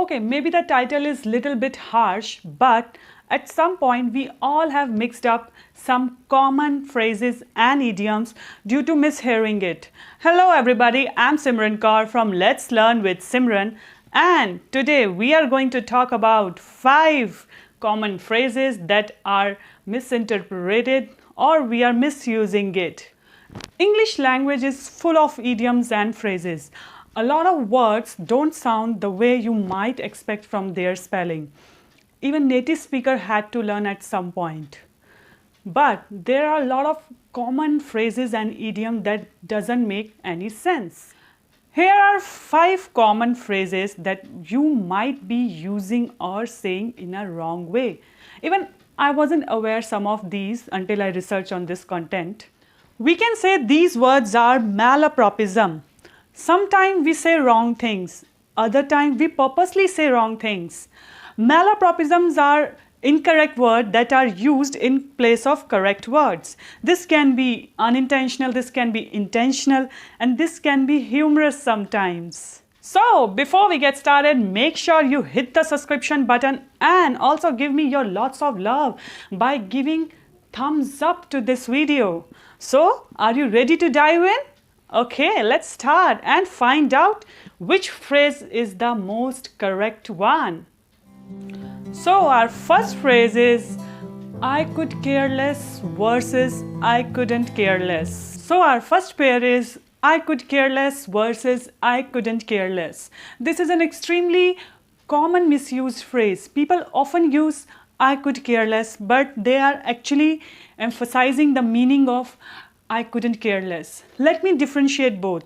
Okay, maybe the title is little bit harsh, but at some point we all have mixed up some common phrases and idioms due to mishearing it. Hello everybody, I'm Simran Kaur from Let's Learn with Simran, and today we are going to talk about 5 common phrases that are misinterpreted or we are misusing it. English language is full of idioms and phrases. A lot of words don't sound the way you might expect from their spelling. Even native speaker had to learn at some point. But there are a lot of common phrases and idioms that doesn't make any sense. Here are 5 common phrases that you might be using or saying in a wrong way. Even I wasn't aware some of these until I researched on this content. We can say these words are malapropism. Sometimes we say wrong things, other times we purposely say wrong things. Malapropisms are incorrect words that are used in place of correct words. This can be unintentional, this can be intentional, and this can be humorous sometimes. So, before we get started, make sure you hit the subscription button and also give me your lots of love by giving thumbs up to this video. So, are you ready to dive in? Okay, let's start and find out which phrase is the most correct one. So our first phrase is I could care less versus I couldn't care less. So our first pair is I could care less versus I couldn't care less. This is an extremely common misused phrase. People often use I could care less, but they are actually emphasizing the meaning of I couldn't care less. Let me differentiate both.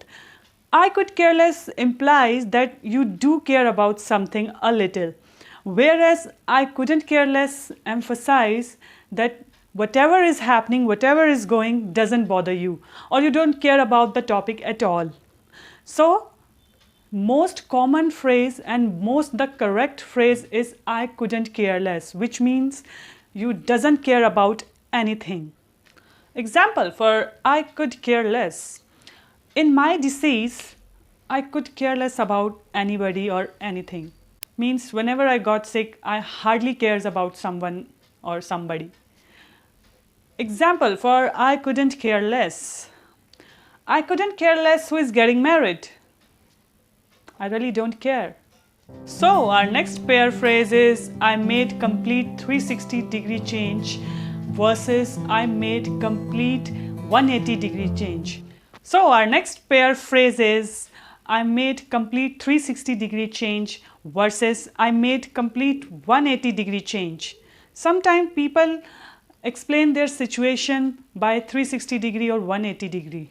I could care less implies that you do care about something a little, whereas I couldn't care less emphasize that whatever is happening, whatever is going doesn't bother you, or you don't care about the topic at all. So, most common phrase and the correct phrase is I couldn't care less, which means you doesn't care about anything. Example for I could care less. In my disease, I could care less about anybody or anything. Means whenever I got sick, I hardly cares about someone or somebody. Example for I couldn't care less. I couldn't care less who is getting married. I really don't care. So our next pair phrase is I made complete 360-degree change versus I made complete 180-degree change. So our next pair phrase is I made complete 360-degree change versus I made complete 180-degree change. Sometimes people explain their situation by 360-degree or 180-degree.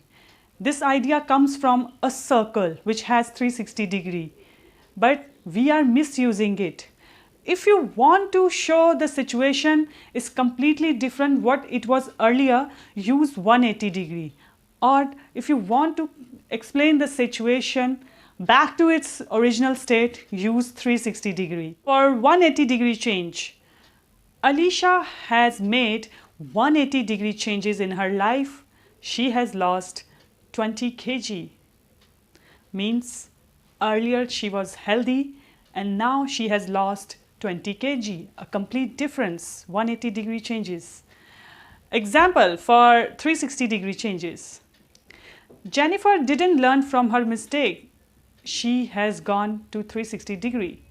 This idea comes from a circle which has 360-degree, but we are misusing it. If you want to show the situation is completely different what it was earlier, use 180-degree. Or if you want to explain the situation back to its original state, use 360-degree. For 180-degree change, Alicia has made 180-degree changes in her life. She has lost 20 kg. Means earlier she was healthy and now she has lost 20 kg, a complete difference, 180-degree changes. Example for 360-degree changes. Jennifer didn't learn from her mistake. She has gone to 360-degree.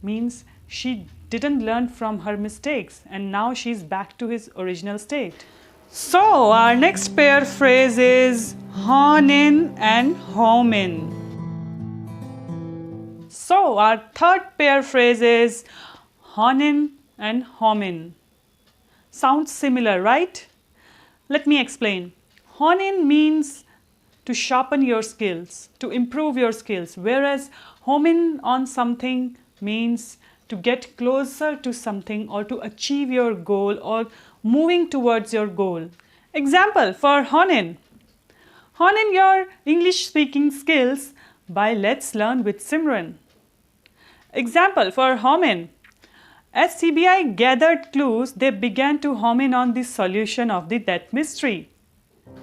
Means she didn't learn from her mistakes and now she's back to his original state. So our next pair phrase is hone in and home in. So our third pair phrase is hone in and home in. Sounds similar, right? Let me explain. Hone in means to sharpen your skills, to improve your skills, whereas home in on something means to get closer to something or to achieve your goal or moving towards your goal. Example for hone in. Hone in your English speaking skills by Let's Learn with Simran. Example for home in. As CBI gathered clues, they began to home in on the solution of the death mystery.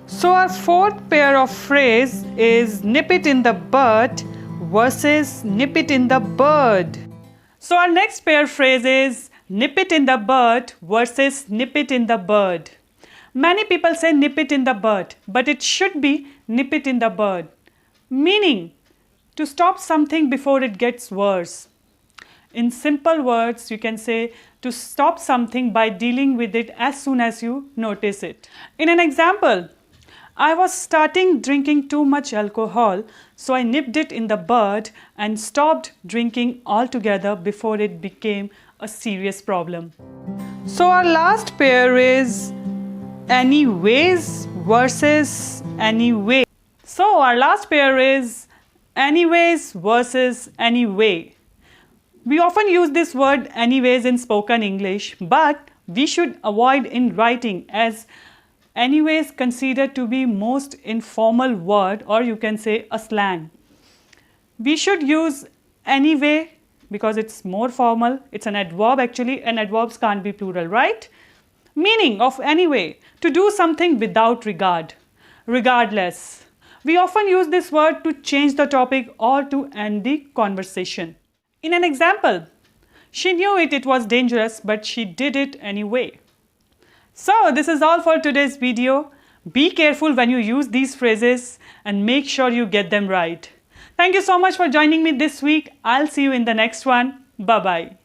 So our fourth pair of phrase is nip it in the bud versus nip it in the bud. So our next pair phrase is nip it in the bud versus nip it in the bud. Many people say nip it in the bud, but it should be nip it in the bud, meaning to stop something before it gets worse. In simple words, you can say to stop something by dealing with it as soon as you notice it. In an example, I was starting drinking too much alcohol, so I nipped it in the bud and stopped drinking altogether before it became a serious problem. So our last pair is anyways versus anyway. So our last pair is anyways versus anyway. We often use this word anyways in spoken English, but we should avoid in writing, as anyways considered to be most informal word, or you can say a slang. We should use anyway because it's more formal. It's an adverb actually, and adverbs can't be plural, right? Meaning of anyway, to do something without regard, regardless. We often use this word to change the topic or to end the conversation. In an example, she knew it was dangerous, but she did it anyway. So this is all for today's video. Be careful when you use these phrases and make sure you get them right. Thank you so much for joining me this week. I'll see you in the next one. Bye-bye.